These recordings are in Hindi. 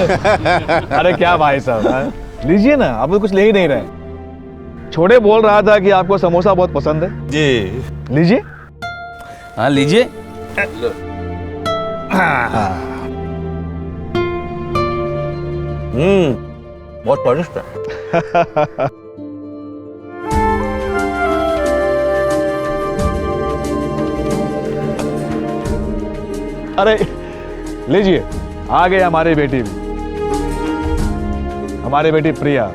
अरे क्या भाई साहब, हाँ? लीजिए ना, आप तो कुछ ले ही नहीं रहे। छोटे बोल रहा था कि आपको समोसा बहुत पसंद है जी। लीजिए। हाँ लीजिए। बहुत स्वादिष्ट है। अरे लीजिए, आ गई हमारी बेटी भी, हमारी बेटी प्रिया,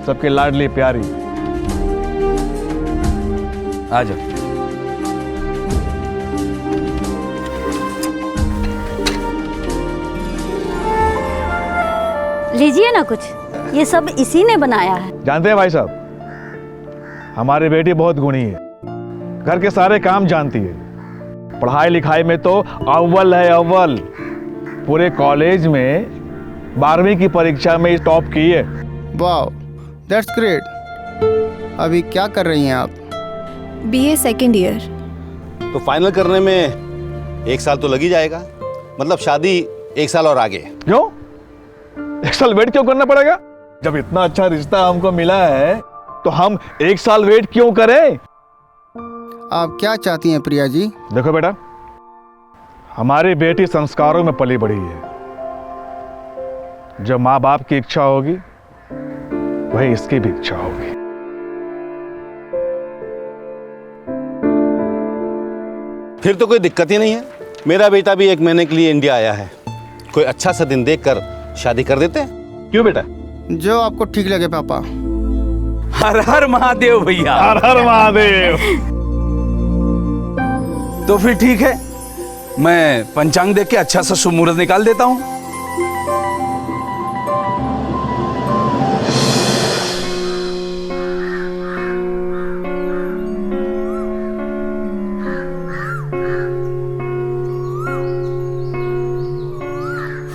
सबकी लाडली प्यारी। आ जाओ। लीजिए ना कुछ, ये सब इसी ने बनाया है। जानते हैं भाई साहब, हमारी बेटी बहुत गुणी है, घर के सारे काम जानती है, पढ़ाई लिखाई में तो अव्वल है अव्वल। पूरे कॉलेज में 12वीं की परीक्षा में टॉप की है। वाह, दैट्स ग्रेट। अभी क्या कर रही हैं आप? BA second year. तो फाइनल करने में 1 साल तो लग ही जाएगा, मतलब शादी 1 साल और आगे। क्यों 1 साल वेट क्यों करना पड़ेगा? जब इतना अच्छा रिश्ता हमको मिला है तो हम 1 साल वेट क्यों करें? आप क्या चाहती हैं प्रिया जी? देखो बेटा, हमारी बेटी संस्कारों में पली बड़ी है। जो माँ बाप की इच्छा होगी वही इसकी भी इच्छा होगी। फिर तो कोई दिक्कत ही नहीं है। मेरा बेटा भी 1 महीने के लिए इंडिया आया है, कोई अच्छा सा दिन देखकर शादी कर देते हैं। क्यों बेटा? जो आपको ठीक लगे पापा। हर हर महादेव भैया। हर हर महादेव। तो फिर ठीक है, मैं पंचांग देख के अच्छा सा शुभ मुहूर्त निकाल देता हूँ।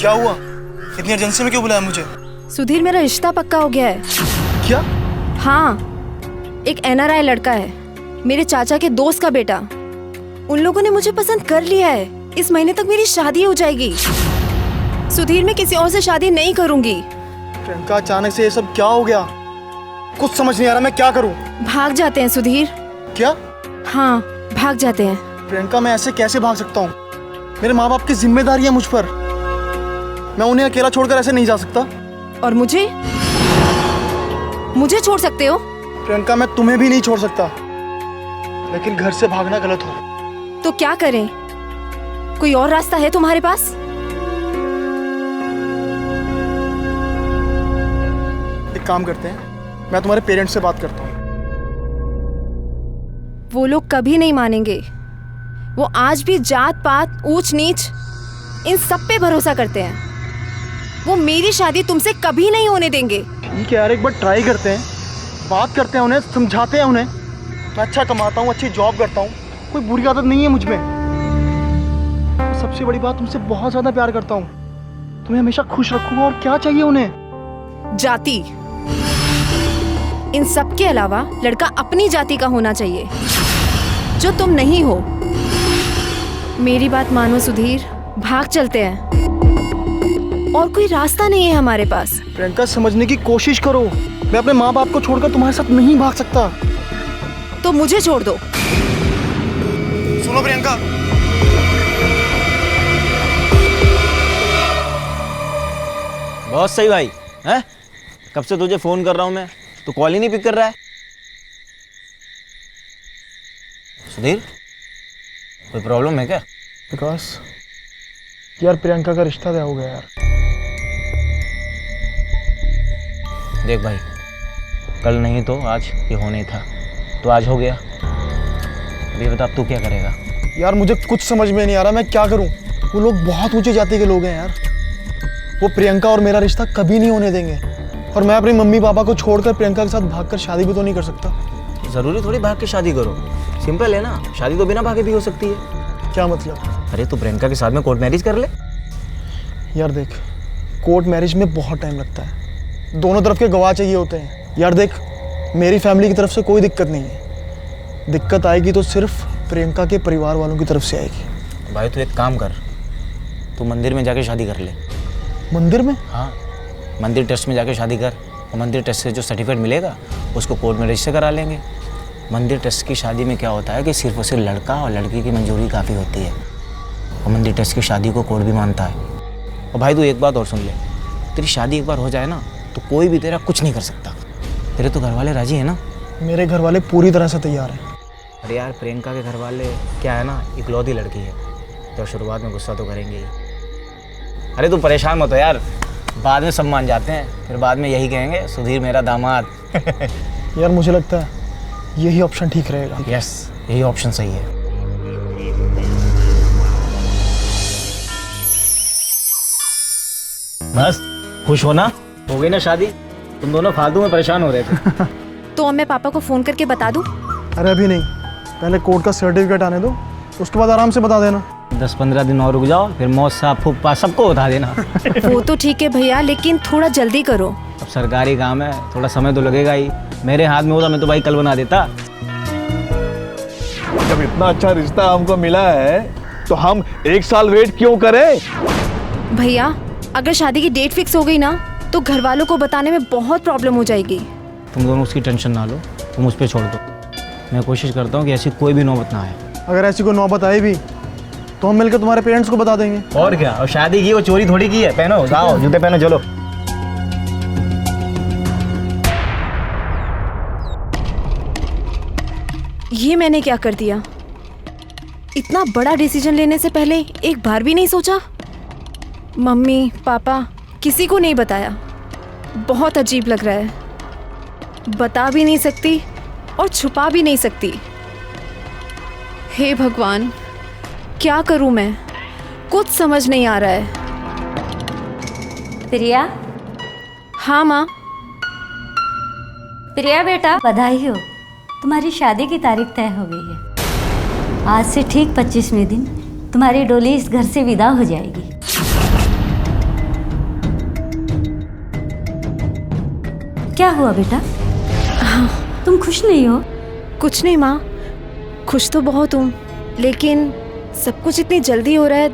क्या हुआ? इतनी अर्जेंसी में क्यों बुलाया मुझे? सुधीर, मेरा रिश्ता पक्का हो गया है। क्या? हाँ, एक NRI लड़का है, मेरे चाचा के दोस्त का बेटा। उन लोगों ने मुझे पसंद कर लिया है। इस महीने तक मेरी शादी हो जाएगी। सुधीर, मैं किसी और से शादी नहीं करूंगी। प्रियंका, अचानक से ये सब क्या हो गया? कुछ समझ नहीं आ रहा, मैं क्या करूं? भाग जाते हैं सुधीर। क्या? हाँ, भाग जाते हैं। प्रियंका, मैं ऐसे कैसे भाग सकता हूँ? मेरे माँ बाप की जिम्मेदारी है मुझ पर, मैं उन्हें अकेला छोड़कर ऐसे नहीं जा सकता। और मुझे छोड़ सकते हो? प्रियंका, मैं तुम्हें भी नहीं छोड़ सकता, लेकिन घर से भागना गलत हो। तो क्या करें? कोई और रास्ता है तुम्हारे पास? एक काम करते हैं, मैं तुम्हारे पेरेंट्स से बात करता हूँ। वो लोग कभी नहीं मानेंगे। वो आज भी जात पात, ऊंच नीच, इन सब पे भरोसा करते हैं। वो मेरी शादी तुमसे कभी नहीं होने देंगे। ठीक है यार, एक बार ट्राई करते हैं, बात करते हैं, उन्हें समझाते हैं। उन्हें मैं अच्छा कमाता हूँ, अच्छी जॉब करता हूँ, कोई बुरी आदत नहीं है मुझ में। सबसे बड़ी बात, तुमसे बहुत ज़्यादा प्यार करता हूँ, तुम्हें हमेशा खुश रखूंगा। और क्या चाहिए उन्हें? जाति। इन सब के अलावा लड़का अपनी जाति का होना चाहिए, जो तुम नहीं हो। मेरी बात मानो सुधीर, भाग चलते हैं। और कोई रास्ता नहीं है हमारे पास। प्रियंका, समझने की कोशिश करो, मैं अपने माँ बाप को छोड़कर तुम्हारे साथ नहीं भाग सकता। तो मुझे छोड़ दो। सुनो प्रियंका, बहुत सही भाई। हैं? कब से तुझे फोन कर रहा हूं मैं, तू कॉल ही नहीं पिक कर रहा है। सुधीर, कोई प्रॉब्लम है क्या? विकास यार, प्रियंका का रिश्ता तय हो गया यार। देख भाई, कल नहीं तो आज ये होने था, तो आज हो गया। अभी बता, अब तू क्या करेगा? यार मुझे कुछ समझ में नहीं आ रहा, मैं क्या करूं? वो लोग बहुत ऊंचे जाति के लोग हैं यार। वो प्रियंका और मेरा रिश्ता कभी नहीं होने देंगे, और मैं अपनी मम्मी पापा को छोड़कर प्रियंका के साथ भागकर शादी भी तो नहीं कर सकता। जरूरी थोड़ी भाग के शादी करो, सिंपल है ना, शादी तो बिना भागे भी हो सकती है। क्या मतलब? अरे तू प्रियंका के साथ में कोर्ट मैरिज कर ले। यार देख, कोर्ट मैरिज में बहुत टाइम लगता है, दोनों तरफ के गवाह चाहिए होते हैं। यार देख, मेरी फैमिली की तरफ से कोई दिक्कत नहीं है, दिक्कत आएगी तो सिर्फ प्रियंका के परिवार वालों की तरफ से आएगी। भाई तू एक काम कर, तू मंदिर में जाके शादी कर ले। मंदिर में? हाँ, मंदिर ट्रस्ट में जाके शादी कर और मंदिर ट्रस्ट से जो सर्टिफिकेट मिलेगा उसको कोर्ट में रजिस्टर करा लेंगे। मंदिर ट्रस्ट की शादी में क्या होता है कि सिर्फ और सिर्फ लड़का और लड़की की मंजूरी काफ़ी होती है और मंदिर ट्रस्ट की शादी को कोर्ट भी मानता है। और भाई तू एक बात और सुन ले, तेरी शादी एक बार हो जाए ना तो कोई भी तेरा कुछ नहीं कर सकता। तेरे तो घर वाले राजी हैं ना? मेरे घर वाले पूरी तरह से तैयार हैं। अरे यार, प्रियंका के घर वाले क्या है ना, इकलौती लड़की है तो शुरुआत में गुस्सा तो करेंगे ही। अरे तू परेशान मत हो यार, बाद में सब मान जाते हैं, फिर बाद में यही कहेंगे सुधीर मेरा दामाद। यार मुझे लगता है यही ऑप्शन ठीक रहेगा। यस, यही ऑप्शन सही है। बस खुश हो ना, हो गई ना शादी? तुम दोनों फालतू में परेशान हो रहे थे। तो अब मैं पापा को फ़ोन करके बता दूँ? अरे अभी नहीं, पहले कोर्ट का सर्टिफिकेट आने दो, उसके बाद आराम से बता देना। 10-15 दिन और रुक जाओ, फिर मौत साहब फूफा सबको बता देना। वो तो ठीक है भैया, लेकिन थोड़ा जल्दी करो। अब सरकारी काम है, थोड़ा समय तो लगेगा ही। मेरे हाथ में होता मैं तो भाई कल बना देता। जब इतना अच्छा रिश्ता हमको मिला है तो हम 1 साल वेट क्यों करें? भैया, अगर शादी की डेट फिक्स हो गई ना तो घर वालों को बताने में बहुत प्रॉब्लम हो जाएगी। तुम दोनों उसकी टेंशन ना लो, तुम उस पर छोड़ दो। मैं कोशिश करता हूँ कि ऐसी कोई भी नौबत ना आए। अगर ऐसी कोई नौबत आई भी तो हम मिलकर तुम्हारे पेरेंट्स को बता देंगे। और क्या, और शादी की वो चोरी थोड़ी की है। पहनो, जाओ जूते पहनो, चलो। ये मैंने क्या कर दिया? इतना बड़ा डिसीजन लेने से पहले एक बार भी नहीं सोचा? मम्मी पापा किसी को नहीं बताया। बहुत अजीब लग रहा है। बता भी नहीं सकती और छुपा भी नहीं सकती। हे भगवान, क्या करूं मैं? कुछ समझ नहीं आ रहा है। प्रिया, हाँ माँ। प्रिया बेटा, बधाई हो, तुम्हारी शादी की तारीख तय हो गई है। आज से ठीक 25वें दिन तुम्हारी डोली इस घर से विदा हो जाएगी। क्या हुआ बेटा? तुम खुश नहीं हो? कुछ नहीं माँ, खुश तो बहुत हूँ, लेकिन सब कुछ इतनी जल्दी हो रहा है,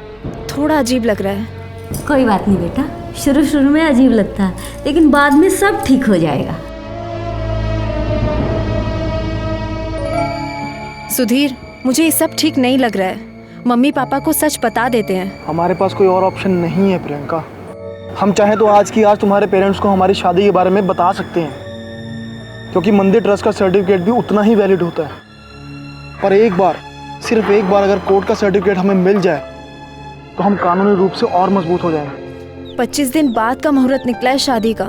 थोड़ा अजीब लग रहा है। कोई बात नहीं बेटा, शुरू शुरू में अजीब लगता है, लेकिन बाद में सब ठीक हो जाएगा। सुधीर, मुझे ये सब ठीक नहीं लग रहा है। मम्मी पापा को सच बता देते हैं। हमारे पास कोई और ऑप्शन नहीं है प्रियंका। हम चाहे तो आज की आज तुम्हारे पेरेंट्स को हमारी शादी के बारे में बता सकते हैं, क्योंकि मंदिर ट्रस्ट का सर्टिफिकेट भी उतना ही वैलिड होता है। पर एक बार, सिर्फ एक बार अगर कोर्ट का सर्टिफिकेट हमें मिल जाए तो हम कानूनी रूप से और मजबूत हो जाएंगे। 25 दिन बाद का मुहूर्त निकला है शादी का।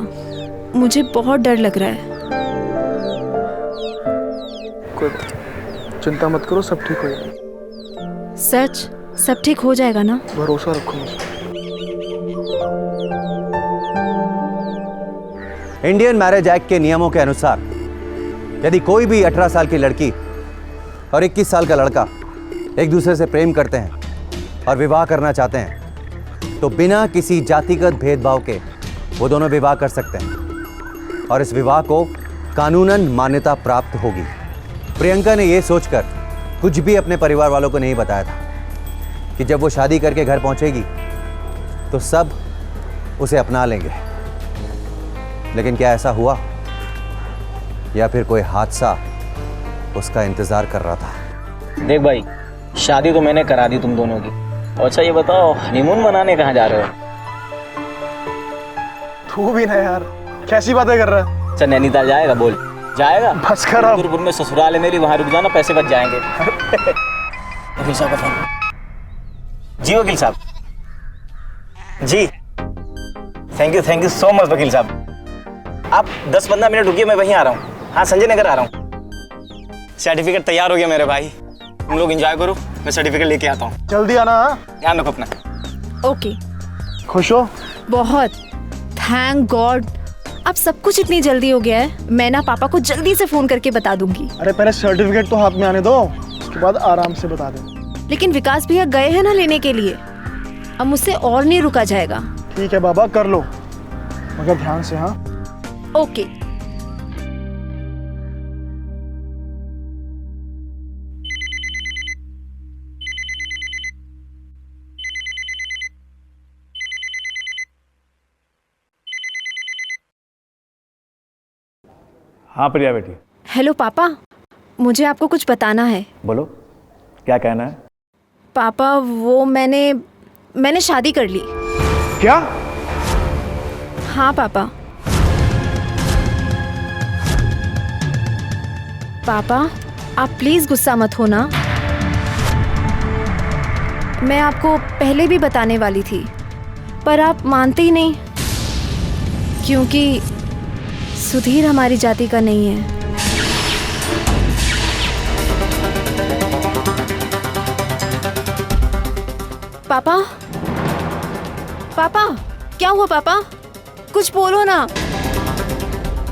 मुझे बहुत डर लग रहा है। कोई चिंता मत करो, सब ठीक हो जाएगा। सच सब ठीक हो जाएगा ना? भरोसा रखो मुझे। इंडियन मैरिज एक्ट के नियमों के अनुसार यदि कोई भी 18 साल की लड़की और 21 साल का लड़का एक दूसरे से प्रेम करते हैं और विवाह करना चाहते हैं तो बिना किसी जातिगत भेदभाव के वो दोनों विवाह कर सकते हैं और इस विवाह को कानूनन मान्यता प्राप्त होगी। प्रियंका ने यह सोचकर कुछ भी अपने परिवार वालों को नहीं बताया था कि जब वो शादी करके घर पहुंचेगी तो सब उसे अपना लेंगे। लेकिन क्या ऐसा हुआ या फिर कोई हादसा उसका इंतजार कर रहा था? देख भाई, शादी तो मैंने करा दी तुम दोनों की। और अच्छा ये बताओ, हनीमून मनाने कहाँ जा रहे हो? तू भी ना यार, कैसी बातें कर रहा है? अच्छा नैनीताल जाएगा? बोल जाएगा। बस कर अब। दुर्गुर में ससुराल है मेरी, वहाँ रुक जाना, पैसे बच जाएंगे। वकील साहब का फोन। जी वकील साहब। जी थैंक यू सो मच वकील साहब। आप 10-15 मिनट रुकिए, मैं वहीं आ रहा हूँ। हाँ, संजय नगर आ रहा हूँ। सर्टिफिकेट तैयार हो गया मेरे भाई, तुम लोग एंजॉय करो, मैं सर्टिफिकेट लेके आता हूँ। जल्दी आना। ध्यान रखो अपना। ओके। खुश हो? बहुत, थैंक गॉड। अब सब कुछ इतनी जल्दी हो गया है, मैं ना पापा को जल्दी से फोन करके बता दूंगी। अरे पहले सर्टिफिकेट तो हाथ में आने दो, उसके बाद आराम से बता दे। लेकिन विकास भैया गए हैं ना लेने के लिए, अब मुझसे और नहीं रुका जाएगा। ठीक है बाबा, कर लो, मगर ध्यान से। हाँ ओके। हाँ प्रिया बेटी, हेलो पापा, मुझे आपको कुछ बताना है। बोलो क्या कहना है। पापा वो मैंने शादी कर ली। क्या? हाँ पापा। पापा आप प्लीज गुस्सा मत होना। मैं आपको पहले भी बताने वाली थी पर आप मानते ही नहीं, क्योंकि सुधीर हमारी जाति का नहीं है। पापा, पापा क्या हुआ पापा? कुछ बोलो ना।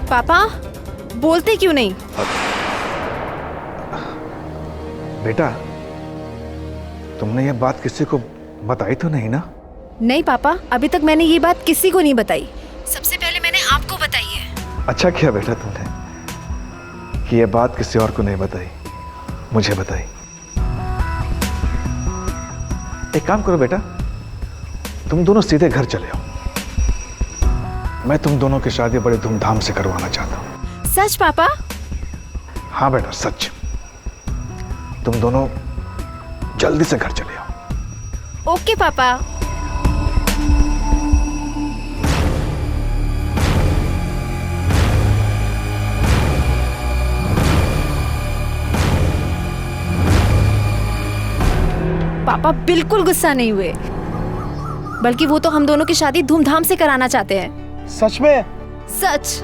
पापा बोलते क्यों नहीं? बेटा तुमने ये बात किसी को बताई तो नहीं ना? नहीं पापा, अभी तक मैंने ये बात किसी को नहीं बताई। सबसे पहले मैंने आपको बताई है। अच्छा किया बेटा तुमने कि ये बात किसी और को नहीं बताई, मुझे बताई। एक काम करो बेटा, तुम दोनों सीधे घर चले आओ। मैं तुम दोनों की शादी बड़े धूमधाम से करवाना चाहता हूं। सच पापा? हाँ बेटा सच। तुम दोनों जल्दी से घर चले आओ। ओके पापा। पापा बिल्कुल गुस्सा नहीं हुए, बल्कि वो तो हम दोनों की शादी धूमधाम से कराना चाहते हैं। सच में? सच।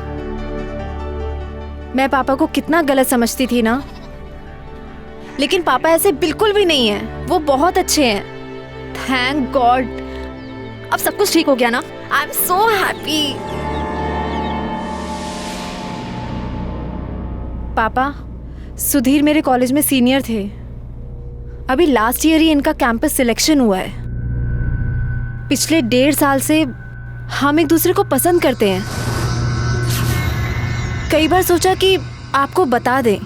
मैं पापा को कितना गलत समझती थी ना, लेकिन पापा ऐसे बिल्कुल भी नहीं है। वो बहुत अच्छे हैं। Thank God. अब सब कुछ ठीक हो गया ना। I am so happy. पापा सुधीर मेरे कॉलेज में सीनियर थे। अभी लास्ट ईयर ही इनका कैंपस सिलेक्शन हुआ है। पिछले 1.5 साल से हम एक दूसरे को पसंद करते हैं। कई बार सोचा कि आपको बता दें,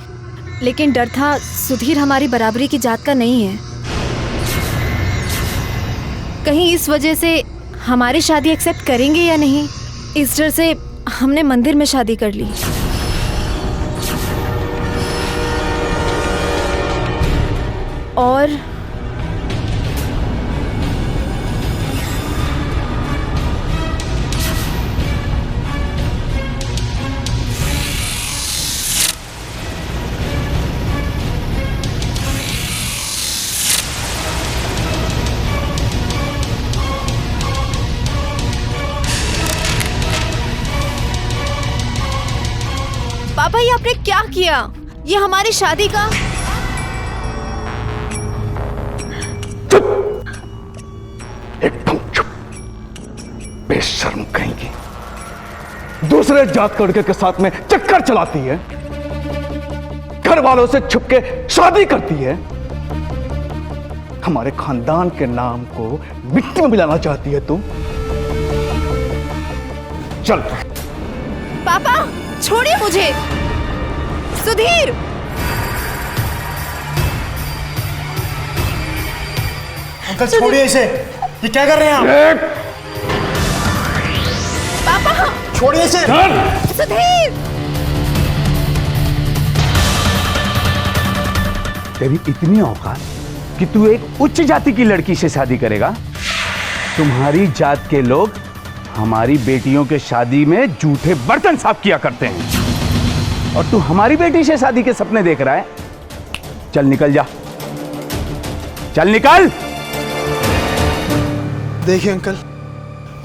लेकिन डर था सुधीर हमारी बराबरी की जात का नहीं है। कहीं इस वजह से हमारी शादी एक्सेप्ट करेंगे या नहीं, इस डर से हमने मंदिर में शादी कर ली। और पापा ये आपने क्या किया? ये हमारी शादी का एकदम चुप, बेशर्म कहेंगी। दूसरे जात के लड़के के साथ में चक्कर चलाती है, घर वालों से छुप के शादी करती है, हमारे खानदान के नाम को मिट्टी में मिलाना चाहती है तुम। चल पापा छोड़िए मुझे। सुधीर अंकल छोड़िए इसे, ये क्या कर रहे हैं आप? पापा छोड़िए इसे। सुधीर तेरी इतनी औकात कि तू एक उच्च जाति की लड़की से शादी करेगा? तुम्हारी जात के लोग हमारी बेटियों के शादी में जूठे बर्तन साफ किया करते हैं, और तू हमारी बेटी से शादी के सपने देख रहा है? चल निकल जा, चल निकल। देखिए अंकल,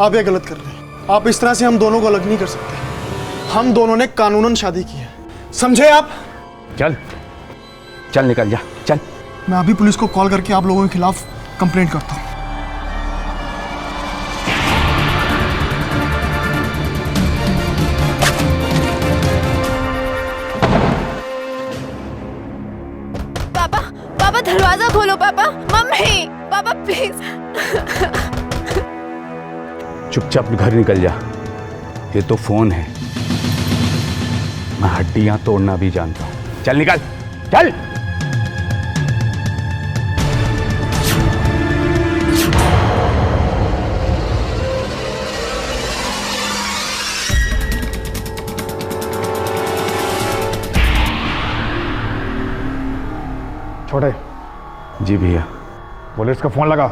आप ये गलत कर रहे हैं। आप इस तरह से हम दोनों को अलग नहीं कर सकते। हम दोनों ने कानूनन शादी की है, समझे आप? चल चल निकल जा, चल। मैं अभी पुलिस को कॉल करके आप लोगों के खिलाफ कंप्लेंट करता हूँ। पापा पापा दरवाजा खोलो। Papa mummy papa please. चुपचाप घर निकल जा। ये तो फोन है, मैं हड्डियां तोड़ना भी जानता हूं। चल निकल, चल। जी भैया। पुलिस का फोन लगा।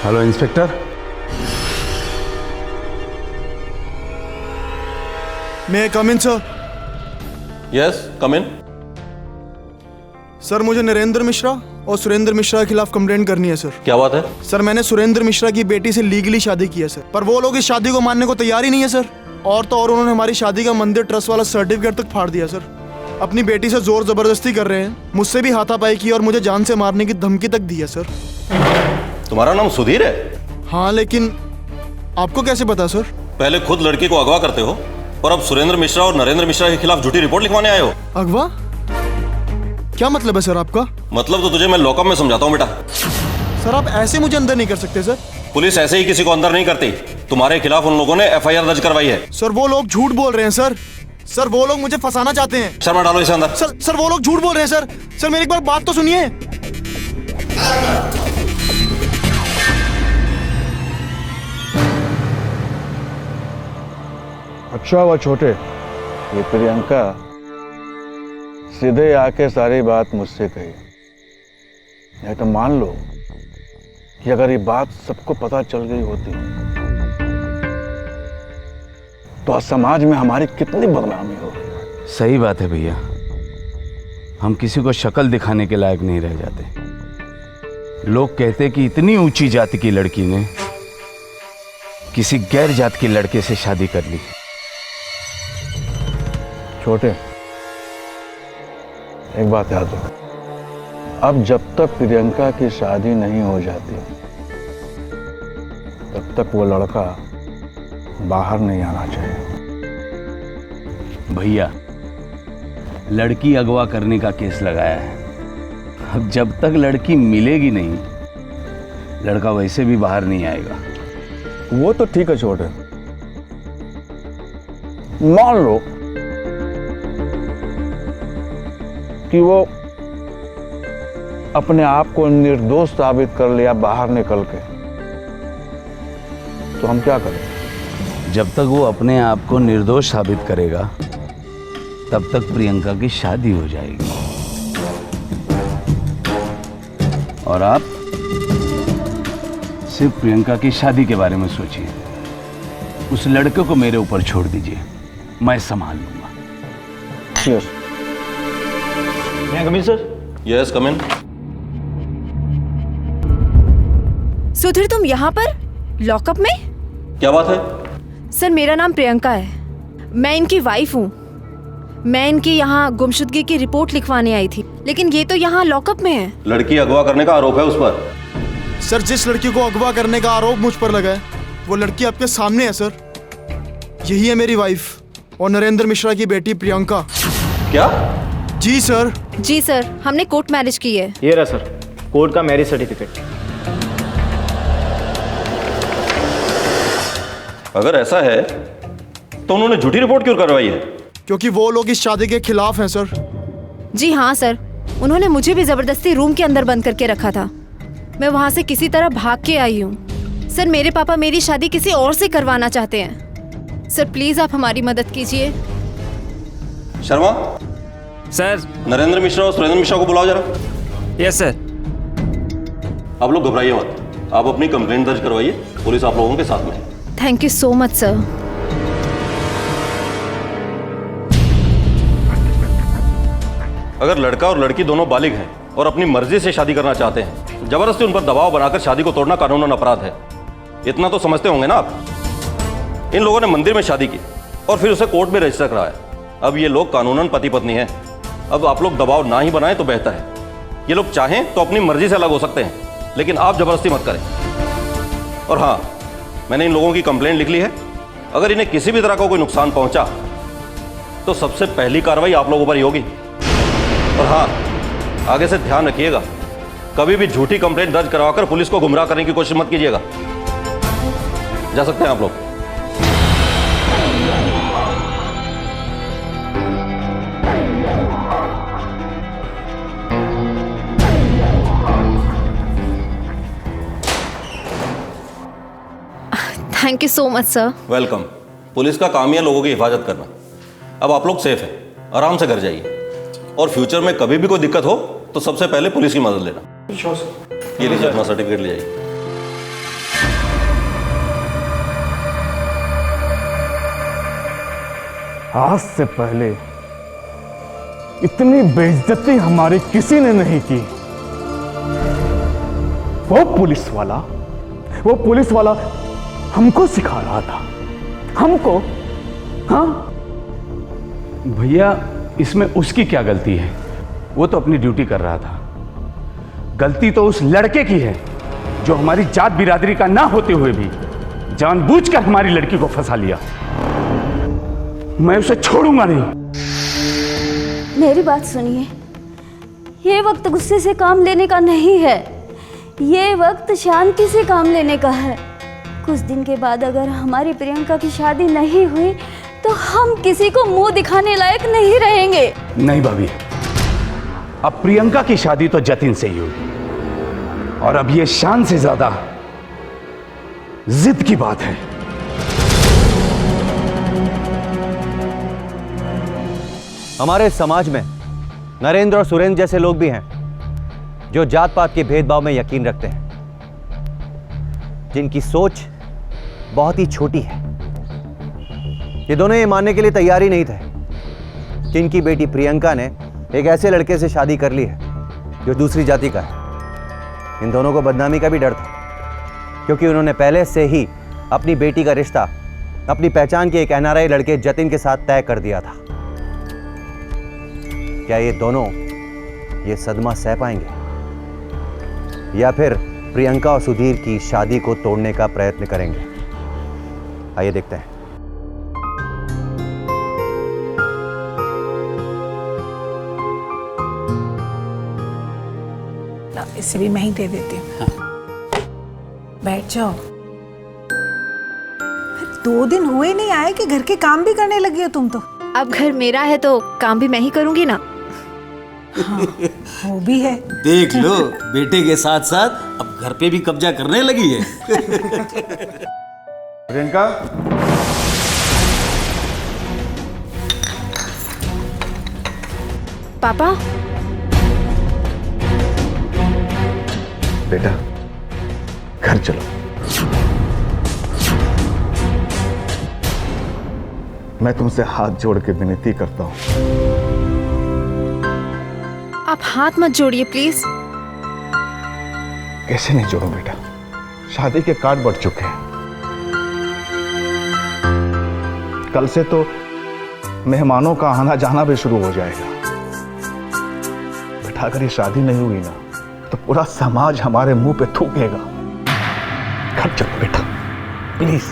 Hello inspector. मैं कम इन सर। यस कम इन। सर मुझे नरेंद्र मिश्रा और सुरेंद्र मिश्रा के खिलाफ कंप्लेंट करनी है सर। क्या बात है? सर मैंने सुरेंद्र मिश्रा की बेटी से लीगली शादी की है सर, पर वो लोग इस शादी को मानने को तैयार ही नहीं है सर। और तो और उन्होंने हमारी शादी का मंदिर ट्रस्ट वाला सर्टिफिकेट तक फाड़ दिया सर। अपनी बेटी से जोर जबरदस्ती कर रहे हैं, मुझसे भी हाथापाई की और मुझे जान से मारने की धमकी तक दी है सर। तुम्हारा नाम सुधीर है? हाँ, लेकिन आपको कैसे पता सर? पहले खुद लड़की को अगवा करते हो और अब सुरेंद्र मिश्रा और नरेंद्र मिश्रा के खिलाफ झूठी रिपोर्ट लिखवाने आए हो। अगवा? क्या मतलब है सर आपका? मतलब तो तुझे मैं लॉकअप में समझाता हूँ बेटा। सर आप ऐसे मुझे अंदर नहीं कर सकते सर। पुलिस ऐसे ही किसी को अंदर नहीं करती। तुम्हारे खिलाफ उन लोगों ने एफआईआर दर्ज करवाई है। सर वो लोग झूठ बोल रहे हैं सर। सर वो लोग मुझे फंसाना चाहते हैं। शर्मा डालो इसे अंदर। सर वो लोग झूठ बोल रहे हैं सर। सर मेरी एक बार बात तो सुनिए। अच्छा हुआ छोटे, ये प्रियंका सीधे आके सारी बात मुझसे कही। नहीं तो मान लो कि अगर ये बात सबको पता चल गई होती तो आज समाज में हमारी कितनी बदनामी हो। सही बात है भैया, हम किसी को शक्ल दिखाने के लायक नहीं रह जाते। लोग कहते कि इतनी ऊंची जाति की लड़की ने किसी गैर जात के लड़के से शादी कर ली। छोटे, एक बात याद रखो, अब जब तक प्रियंका की शादी नहीं हो जाती तब तक वो लड़का बाहर नहीं आना चाहिए। भैया, लड़की अगवा करने का केस लगाया है। अब जब तक लड़की मिलेगी नहीं, लड़का वैसे भी बाहर नहीं आएगा। वो तो ठीक है छोटे, मान लो कि वो अपने आप को निर्दोष साबित कर लिया बाहर निकल के, तो हम क्या करें? जब तक वो अपने आप को निर्दोष साबित करेगा तब तक प्रियंका की शादी हो जाएगी। और आप सिर्फ प्रियंका की शादी के बारे में सोचिए। उस लड़के को मेरे ऊपर छोड़ दीजिए, मैं संभाल लूंगा। यस। कम इन सर। यस कम इन। सुधीर तुम यहाँ पर लॉकअप में? क्या बात है? सर मेरा नाम प्रियंका है, मैं इनकी वाइफ हूँ। मैं इनकी यहाँ गुमशुदगी की रिपोर्ट लिखवाने आई थी, लेकिन ये तो यहाँ लॉकअप में है। लड़की अगवा करने का आरोप है उस पर। सर जिस लड़की को अगवा करने का आरोप मुझ पर लगा है वो लड़की आपके सामने है सर। यही है मेरी वाइफ और नरेंद्र मिश्रा की बेटी प्रियंका। क्या? जी सर। जी सर, हमने कोर्ट मैरिज की है। ये रहा सर कोर्ट का मैरिज सर्टिफिकेट। अगर ऐसा है तो उन्होंने झूठी रिपोर्ट क्यों करवाई है? क्योंकि वो लोग इस शादी के खिलाफ हैं सर। जी हाँ सर, उन्होंने मुझे भी जबरदस्ती रूम के अंदर बंद करके रखा था। मैं वहाँ से किसी तरह भाग के आई हूँ। सर मेरे पापा मेरी शादी किसी और से करवाना चाहते हैं। सर प्लीज आप हमारी मदद कीजिए। शर्मा सर। नरेंद्र मिश्रा और सुरेंद्र मिश्रा को बुलाओ जरा। Yes sir. आप लोग घबराइए मत, आप अपनी कंप्लेंट दर्ज करवाइए, पुलिस आप लोगों के साथ में है। Thank you so much sir. अगर लड़का और लड़की दोनों बालिग हैं और अपनी मर्जी से शादी करना चाहते हैं, जबरदस्ती उन पर दबाव बनाकर शादी को तोड़ना कानूनन अपराध है। इतना तो समझते होंगे ना आप। इन लोगों ने मंदिर में शादी की और फिर उसे कोर्ट में रजिस्टर कराया। अब ये लोग कानूनन पति पत्नी हैं। अब आप लोग दबाव ना ही बनाएं तो बेहतर है। ये लोग चाहें तो अपनी मर्जी से अलग हो सकते हैं, लेकिन आप जबरदस्ती मत करें। और हाँ, मैंने इन लोगों की कंप्लेंट लिख ली है। अगर इन्हें किसी भी तरह का कोई नुकसान पहुंचा तो सबसे पहली कार्रवाई आप लोगों पर ही होगी। और हाँ, आगे से ध्यान रखिएगा, कभी भी झूठी कंप्लेंट दर्ज करवाकर पुलिस को गुमराह करने की कोशिश मत कीजिएगा। जा सकते हैं आप लोग। Thank you so much sir. Welcome. Police का काम ही है लोगों की हिफाजत करना। अब आप लोग सेफ हैं, आराम से घर जाइए। और फ्यूचर में कभी भी कोई दिक्कत हो तो सबसे पहले पुलिस की मदद लेना। ये लीजिए अपना सर्टिफिकेट ले जाइए। आज से पहले इतनी बेइज्जती हमारी किसी ने नहीं की। वो पुलिस वाला हमको सिखा रहा था, हमको। हाँ भैया, इसमें उसकी क्या गलती है? वो तो अपनी ड्यूटी कर रहा था। गलती तो उस लड़के की है जो हमारी जात बिरादरी का ना होते हुए भी जानबूझकर हमारी लड़की को फंसा लिया। मैं उसे छोड़ूंगा नहीं। मेरी बात सुनिए, ये वक्त गुस्से से काम लेने का नहीं है, ये वक्त शांति से काम लेने का है। कुछ दिन के बाद अगर हमारी प्रियंका की शादी नहीं हुई तो हम किसी को मुंह दिखाने लायक नहीं रहेंगे। नहीं भाभी, अब प्रियंका की शादी तो जतिन से ही होगी, और अब ये शान से ज्यादा जिद की बात है। हमारे समाज में नरेंद्र और सुरेंद्र जैसे लोग भी हैं जो जात पात के भेदभाव में यकीन रखते हैं, जिनकी सोच बहुत ही छोटी है। ये दोनों ये मानने के लिए तैयार ही नहीं थे कि इनकी बेटी प्रियंका ने एक ऐसे लड़के से शादी कर ली है जो दूसरी जाति का है। इन दोनों को बदनामी का भी डर था, क्योंकि उन्होंने पहले से ही अपनी बेटी का रिश्ता अपनी पहचान के एक एनआरआई लड़के जतिन के साथ तय कर दिया था। क्या ये दोनों ये सदमा सह पाएंगे या फिर प्रियंका और सुधीर की शादी को तोड़ने का प्रयत्न करेंगे? आइए देखते हैं। इसे भी मैं ही दे देती हूँ। हाँ। बैठ जाओ। 2 दिन हुए नहीं आए कि घर के काम भी करने लगी हो तुम तो। अब घर मेरा है तो काम भी मैं ही करूंगी ना। हाँ, वो भी है। देख लो, बेटे के साथ साथ अब घर पे भी कब्जा करने लगी है। प्रियंका, पापा, बेटा घर चलो। मैं तुमसे हाथ जोड़ के विनती करता हूं। आप हाथ मत जोड़िए प्लीज। कैसे नहीं जोड़ूं बेटा, शादी के कार्ड बढ़ चुके हैं। कल से तो मेहमानों का आना जाना भी शुरू हो जाएगा। बेटा अगर ये शादी नहीं हुई ना तो पूरा समाज हमारे मुंह पे थूकेगा। घर चलो बेटा प्लीज।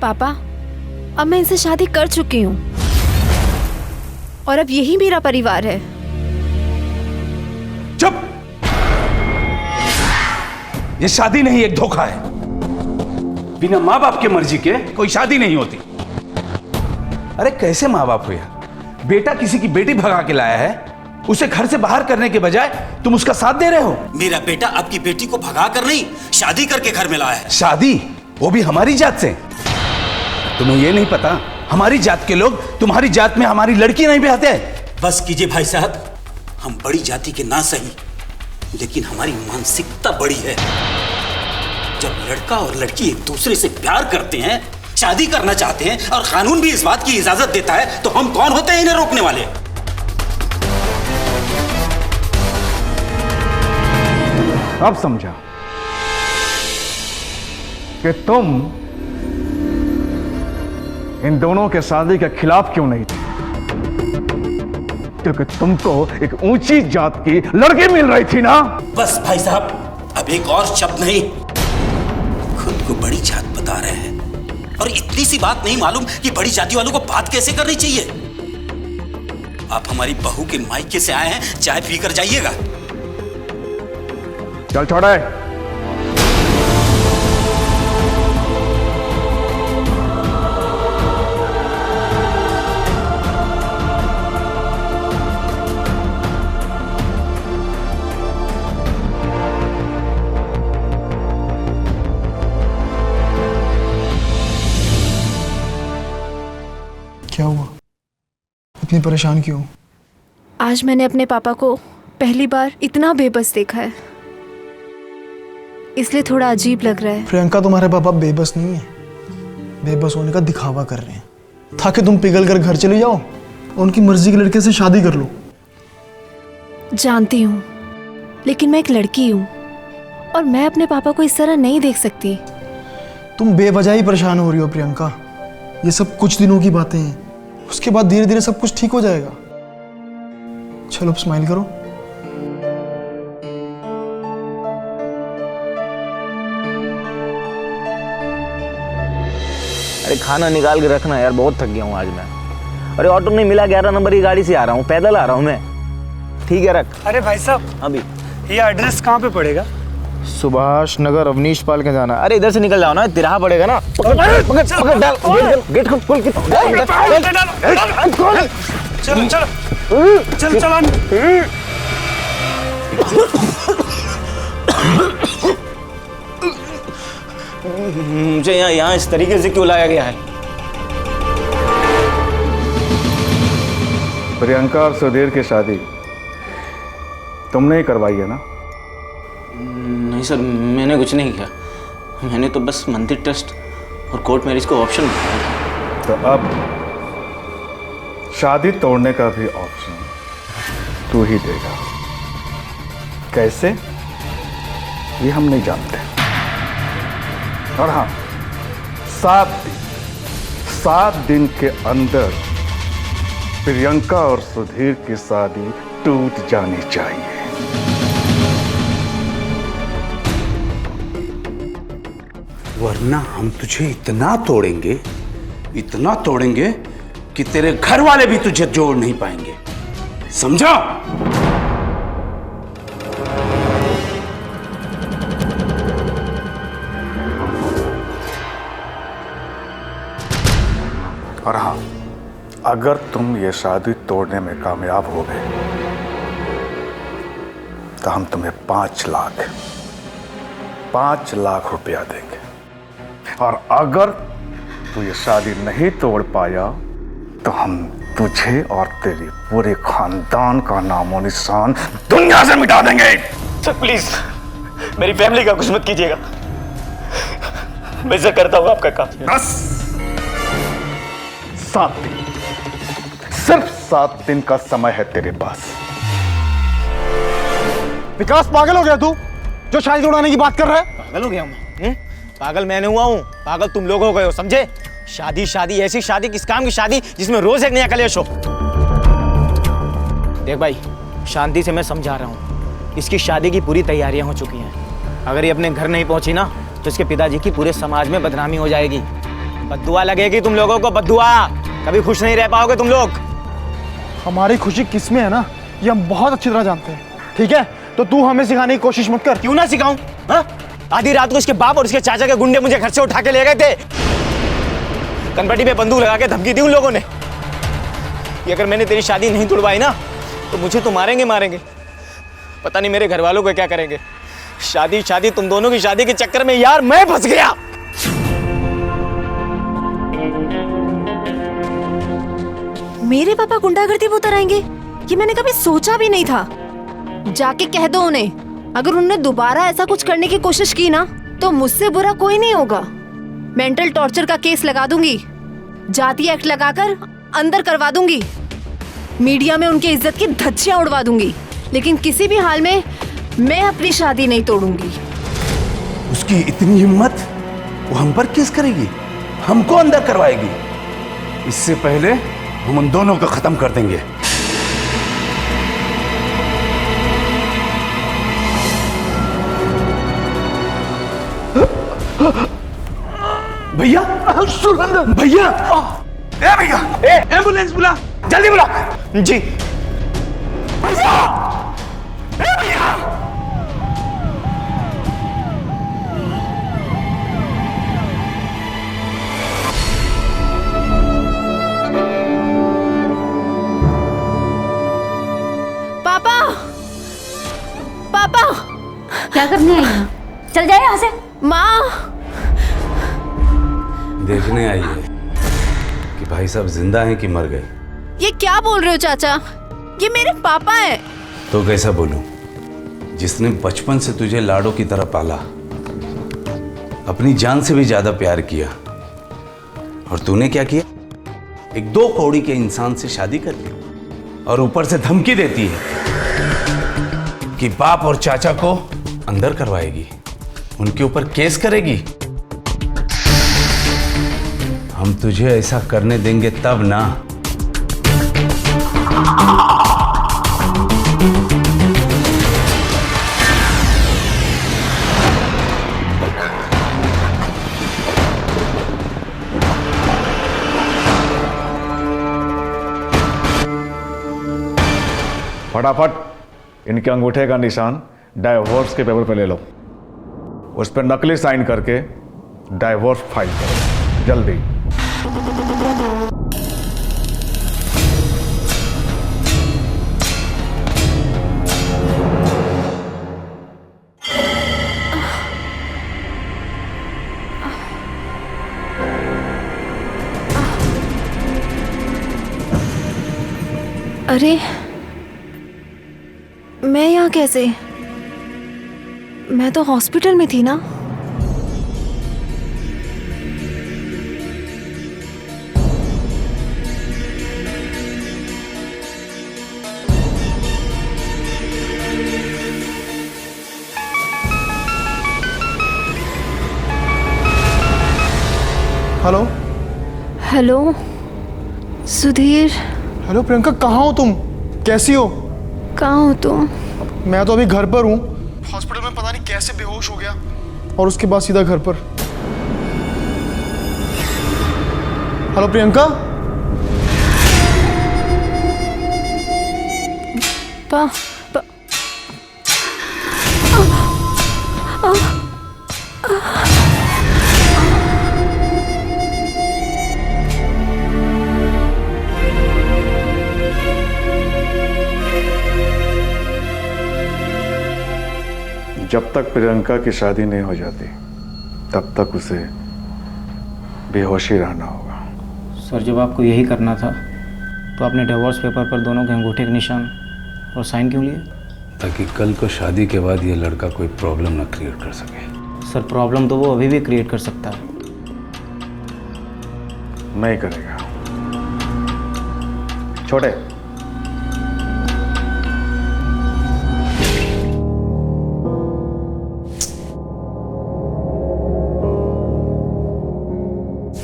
पापा, अब मैं इनसे शादी कर चुकी हूँ और अब यही मेरा परिवार है। चुप! ये शादी नहीं, एक धोखा है। बिना माँ बाप के मर्जी के कोई शादी नहीं होती। अरे कैसे माँ बाप हो यार? बेटा किसी की बेटी भगा के लाया है, उसे घर से बाहर करने के बजाय तुम उसका साथ दे रहे हो। मेरा बेटा आपकी बेटी को भगा कर नहीं, शादी करके घर में लाया है। शादी? वो भी हमारी जात से? तुम्हें ये नहीं पता हमारी जात के लोग तुम्हारी जात में हमारी लड़की नहीं ब्याहते? बस कीजिए भाई साहब, हम बड़ी जाति के ना सही, लेकिन हमारी मानसिकता बड़ी है। जब लड़का और लड़की एक दूसरे से प्यार करते हैं, शादी करना चाहते हैं और कानून भी इस बात की इजाजत देता है, तो हम कौन होते हैं इन्हें रोकने वाले? अब समझा कि तुम इन दोनों के शादी के खिलाफ क्यों नहीं थे, क्योंकि तुमको एक ऊंची जात की लड़की मिल रही थी ना। बस भाई साहब, अब एक और शब्द नहीं। खुद को बड़ी जात बता रहे हैं और इतनी सी बात नहीं मालूम कि बड़ी जाति वालों को बात कैसे करनी चाहिए। आप हमारी बहू के मायके से आए हैं, चाय पीकर जाइएगा। चल छोड़े। इतनी परेशान क्यों? आज मैंने अपने पापा को पहली बार इतना बेबस देखा है, इसलिए थोड़ा अजीब लग रहा है। प्रियंका, तुम्हारे पापा बेबस नहीं है, बेबस होने का दिखावा कर रहे हैं ताकि तुम पिघल कर घर चले जाओ और उनकी मर्जी के लड़के से शादी कर लो। जानती हूँ, लेकिन मैं एक लड़की हूँ और मैं अपने पापा को इस तरह नहीं देख सकती। तुम बेवजह ही परेशान हो रही हो प्रियंका। ये सब कुछ दिनों की बातें हैं, उसके बाद धीरे धीरे सब कुछ ठीक हो जाएगा। चलो अब स्माइल करो। अरे खाना निकाल के रखना यार, बहुत थक गया हूँ आज मैं। अरे ऑटो नहीं मिला, 11 नंबर की गाड़ी से आ रहा हूँ, पैदल आ रहा हूँ मैं। ठीक है रख। अरे भाई साहब, अभी ये एड्रेस कहाँ पे पड़ेगा? सुभाष नगर अवनीश पाल के जाना। अरे इधर से निकल जाओ ना, तिराहा पड़ेगा ना। पकड़ पकड़ पकड़, डाल गेट खोल के चलो चलो चलो चलो। मुझे यहाँ इस तरीके से क्यों लाया गया है? प्रियंका और सुधीर की शादी तुमने ही करवाई है ना? नहीं सर, मैंने कुछ नहीं किया। मैंने तो बस मंदिर ट्रस्ट और कोर्ट मैरिज को ऑप्शन दिया। तो अब शादी तोड़ने का भी ऑप्शन तू ही देगा। कैसे, ये हम नहीं जानते। और हाँ, 7 दिन के अंदर प्रियंका और सुधीर की शादी टूट जानी चाहिए। वरना हम तुझे इतना तोड़ेंगे कि तेरे घर वाले भी तुझे जोड़ नहीं पाएंगे, समझा? और हाँ, अगर तुम ये शादी तोड़ने में कामयाब हो गए तो हम तुम्हें 5 लाख रुपया देंगे। और अगर तू ये शादी नहीं तोड़ पाया तो हम तुझे और तेरे पूरे खानदान का नामो निशान दुनिया से मिटा देंगे। सर प्लीज मेरी फैमिली का कुछ मत कीजिएगा, मैं सर करता हूँ आपका काम। बस 7 दिन, सिर्फ 7 दिन का समय है तेरे पास। विकास, पागल हो गया तू जो शादी तोड़ाने की बात कर रहा है? पागल हो गया मैं? पागल मैंने हुआ हूँ, पागल तुम लोग हो गए हो, समझे? शादी ऐसी शादी, किस काम की शादी जिसमें रोज एक नया कलेश हो। देख भाई, शांति से मैं समझा रहा हूँ, इसकी शादी की पूरी तैयारियां हो चुकी हैं। अगर ये अपने घर नहीं पहुंची ना तो इसके पिताजी की पूरे समाज में बदनामी हो जाएगी, बद्दुआ लगेगी तुम लोगों को, बद्दुआ। कभी खुश नहीं रह पाओगे तुम लोग। हमारी खुशी किसमें है ना, ये हम बहुत अच्छी तरह जानते हैं। ठीक है, तो तू हमें सिखाने की कोशिश मत कर। क्यों ना सिखाऊं? आधी रात को इसके बाप और इसके चाचा के गुंडे मुझे घर से उठा के ले गए थे, कनपट्टी पे बंदूक लगा के धमकी दी उन लोगों ने कि अगर मैंने तेरी शादी नहीं तोड़वाई ना तो मुझे तो मारेंगे। पता नहीं मेरे घर वालों को क्या करेंगे। शादी तुम दोनों की शादी के चक्कर में यार मैं फंस गया। मेरे पापा गुंडागर्दी में उतर आएंगे, ये मैंने कभी सोचा भी नहीं था। जाके कह दो उन्हें, अगर उन्होंने दोबारा ऐसा कुछ करने की कोशिश की ना तो मुझसे बुरा कोई नहीं होगा। मेंटल टॉर्चर का केस लगा दूंगी, जाति एक्ट लगाकर अंदर करवा दूंगी, मीडिया में उनकी इज्जत की धज्जियां उड़वा दूंगी, लेकिन किसी भी हाल में मैं अपनी शादी नहीं तोड़ूंगी। उसकी इतनी हिम्मत, वो हम पर केस करेगी, हमको अंदर करवाएगी। इससे पहले हम उन दोनों को खत्म कर देंगे। भैया, भैया, एम्बुलेंस बुला, जल्दी बुला। जी पापा, क्या करने आई है? चल जाए यहाँ से। माँ, देखने आई है कि भाई साहब जिंदा हैं कि मर गए। ये क्या बोल रहे हो चाचा? ये मेरे पापा हैं। तो कैसा बोलूं? जिसने बचपन से तुझे लाडो की तरह पाला, अपनी जान से भी ज्यादा प्यार किया, और तूने क्या किया? एक 2 कौड़ी के इंसान से शादी कर ली और ऊपर से धमकी देती है कि बाप और चाचा को अंदर करवाएगी, उनके ऊपर केस करेगी। हम तुझे ऐसा करने देंगे तब ना। फटाफट इनके अंगूठे का निशान डाइवोर्स के पेपर पे ले लो, उस पर नकली साइन करके डाइवोर्स फाइल करो जल्दी। अरे मैं यहाँ कैसे? मैं तो हॉस्पिटल में थी ना। Hello hello Sudhir. Hello Priyanka, कहाँ हो तुम? कैसी हो? कहाँ हो तुम? मैं तो अभी घर पर हूँ। हॉस्पिटल में पता नहीं कैसे बेहोश हो गया और उसके बाद सीधा घर पर। हेलो प्रियंका। पा, पा, जब तक प्रियंका की शादी नहीं हो जाती तब तक उसे बेहोशी रहना होगा। सर जब आपको यही करना था तो आपने डिवोर्स पेपर पर दोनों के अंगूठे के निशान और साइन क्यों लिए? ताकि कल को शादी के बाद ये लड़का कोई प्रॉब्लम ना क्रिएट कर सके। सर प्रॉब्लम तो वो अभी भी क्रिएट कर सकता है। नहीं करेगा। छोटे,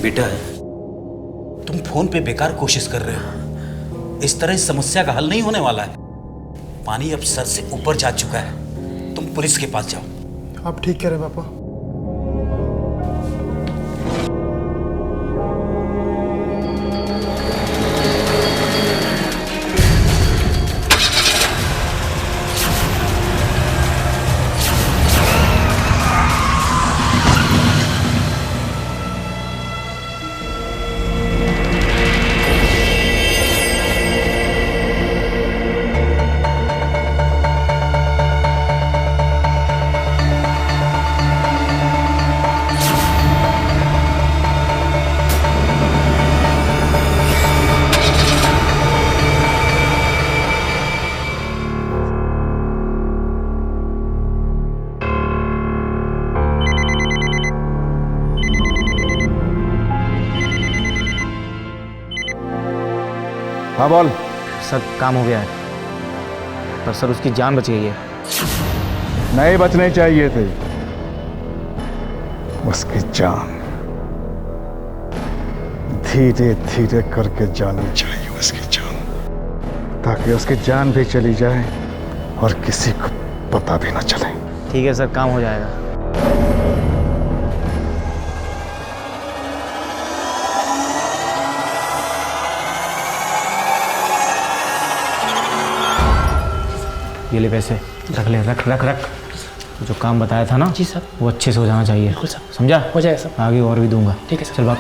बेटा तुम फोन पे बेकार कोशिश कर रहे हो। इस तरह इस समस्या का हल नहीं होने वाला है। पानी अब सर से ऊपर जा चुका है। तुम पुलिस के पास जाओ। आप ठीक कह रहे हैं पापा। हाँ बोल। सर काम हो गया है, पर सर उसकी जान बच गई है। नहीं बचने चाहिए थे। उसकी जान धीरे धीरे करके जानी चाहिए उसकी जान, ताकि उसकी जान भी चली जाए और किसी को पता भी ना चले। ठीक है सर, काम हो जाएगा। ये ले पैसे, रख ले, रख रख रख। जो काम बताया था ना जी सर, वो अच्छे से हो जाना चाहिए। बिल्कुल सर, समझा? हो जाएगा सर। आगे और भी दूंगा। ठीक है सर। चल बात।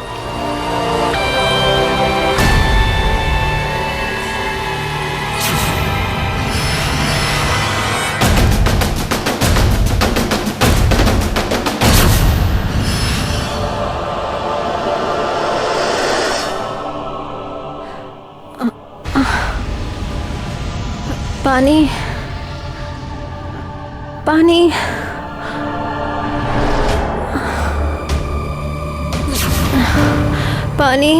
पानी पानी पानी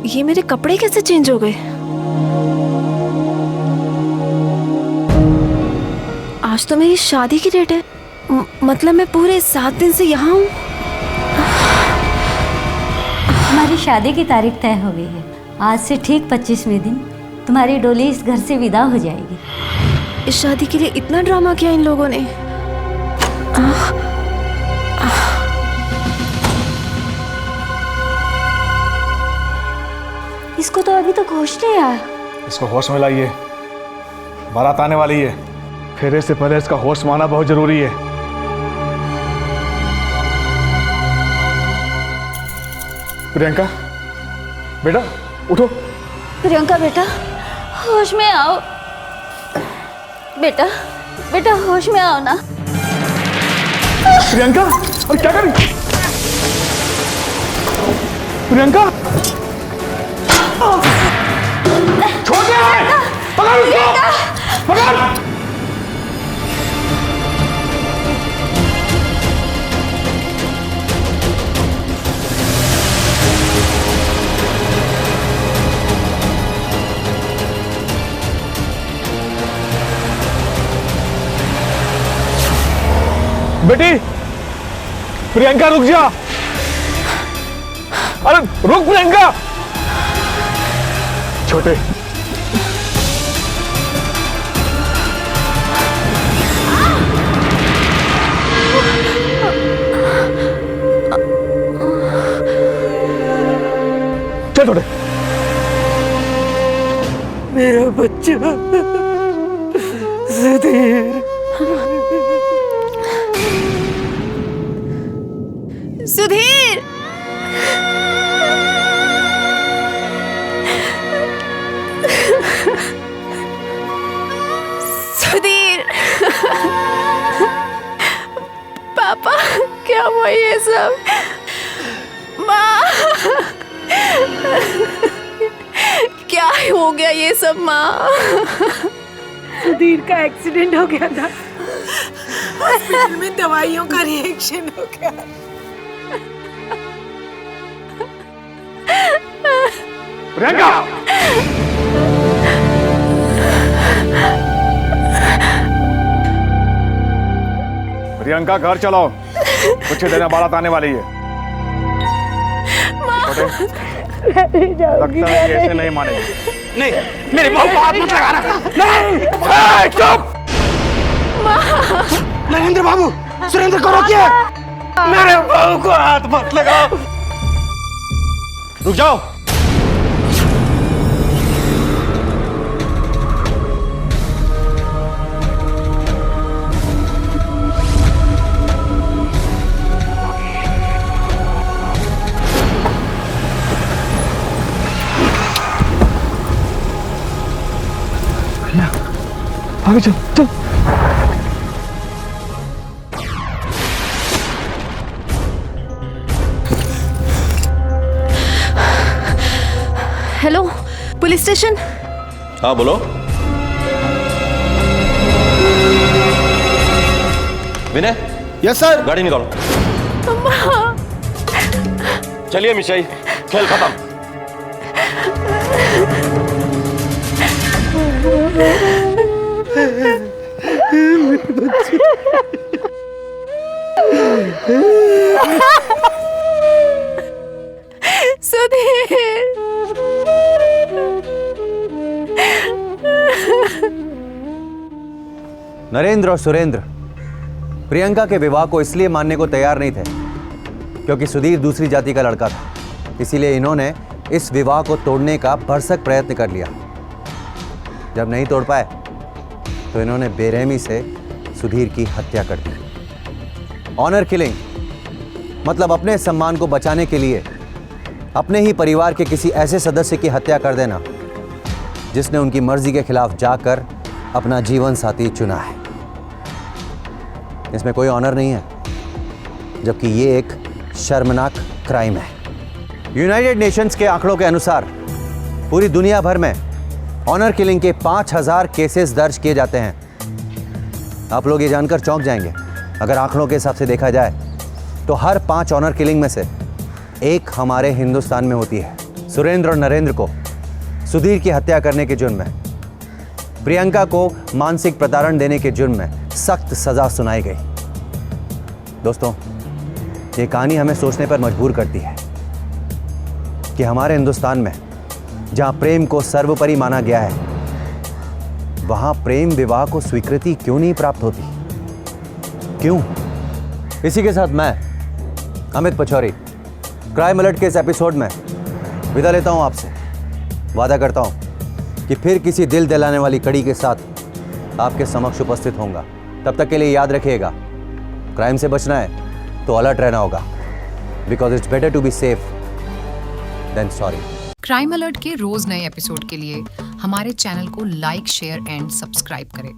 ये मेरे कपड़े कैसे चेंज हो गए? आज तो मेरी शादी की डेट है। मतलब मैं पूरे 7 दिन से यहाँ हूँ। हमारी शादी की तारीख तय हो गई है। आज से ठीक 25वें दिन तुम्हारी डोली इस घर से विदा हो जाएगी। इस शादी के लिए इतना ड्रामा किया इन लोगों ने। इसको तो अभी तक होश नहीं आया। इसको होश में लाइए, बारात आने वाली है। फेरे से पहले इसका होश में आना बहुत जरूरी है। प्रियंका बेटा उठो। प्रियंका बेटा होश में आओ। बेटा बेटा होश में आओ ना। प्रियंका और क्या कर रही? प्रियंका छोड़ दे, पकड़ उसको, पकड़। बेटी प्रियंका रुक जा। अरे रुक प्रियंका। छोटे चल छोटे। मेरा बच्चा सुधीर। सुधीर सुधीर पापा क्या हुआ ये सब? माँ क्या हो गया ये सब? माँ सुधीर का एक्सीडेंट हो गया था। हॉस्पिटल में दवाइयों का रिएक्शन हो गया। प्रियंका प्रियंका घर चलो, कुछ ही देर में बारात आने वाली है। लगता है कि ऐसे नहीं मानेगी। नहीं, मेरी बहू को हाथ मत लगाना। नहीं, चुप। नरेंद्र बाबू, सुरेंद्र को रोकिए। मेरे बहू को हाथ मत लगाओ। रुक जाओ। आगे चल चल। Hello police station. हाँ बोलो। विनय। Yes sir. गाड़ी निकालो। चलिए मिशाई, खेल खत्म। नरेंद्र और सुरेंद्र प्रियंका के विवाह को इसलिए मानने को तैयार नहीं थे क्योंकि सुधीर दूसरी जाति का लड़का था। इसीलिए इन्होंने इस विवाह को तोड़ने का भरसक प्रयत्न कर लिया। जब नहीं तोड़ पाए तो इन्होंने बेरहमी से सुधीर की हत्या कर दी। ऑनर किलिंग मतलब अपने सम्मान को बचाने के लिए अपने ही परिवार के किसी ऐसे सदस्य की हत्या कर देना जिसने उनकी मर्जी के खिलाफ जाकर अपना जीवन साथी चुना है। इसमें कोई ऑनर नहीं है, जबकि ये एक शर्मनाक क्राइम है। यूनाइटेड नेशंस के आंकड़ों के अनुसार पूरी दुनिया भर में ऑनर किलिंग के 5000 केसेस दर्ज किए जाते हैं। आप लोग ये जानकर चौंक जाएंगे, अगर आंकड़ों के हिसाब से देखा जाए तो हर 5 ऑनर किलिंग में से एक हमारे हिंदुस्तान में होती है। सुरेंद्र और नरेंद्र को सुधीर की हत्या करने के जुर्म में, प्रियंका को मानसिक प्रताड़न देने के जुर्म में सख्त सजा सुनाई गई। दोस्तों, ये कहानी हमें सोचने पर मजबूर करती है कि हमारे हिंदुस्तान में जहां प्रेम को सर्वोपरि माना गया है, वहां प्रेम विवाह को स्वीकृति क्यों नहीं प्राप्त होती? क्यों? इसी के साथ मैं अमित पचौरी क्राइम अलर्ट के इस एपिसोड में विदा लेता हूं आपसे। वादा करता हूं कि फिर किसी दिल दिलाने वाली कड़ी के साथ आपके समक्ष उपस्थित होऊंगा। तब तक के लिए याद रखिएगा, क्राइम से बचना है तो अलर्ट रहना होगा, because it's better to be safe than sorry. Crime alert के रोज नए एपिसोड के लिए हमारे चैनल को लाइक, शेयर एंड सब्सक्राइब करें।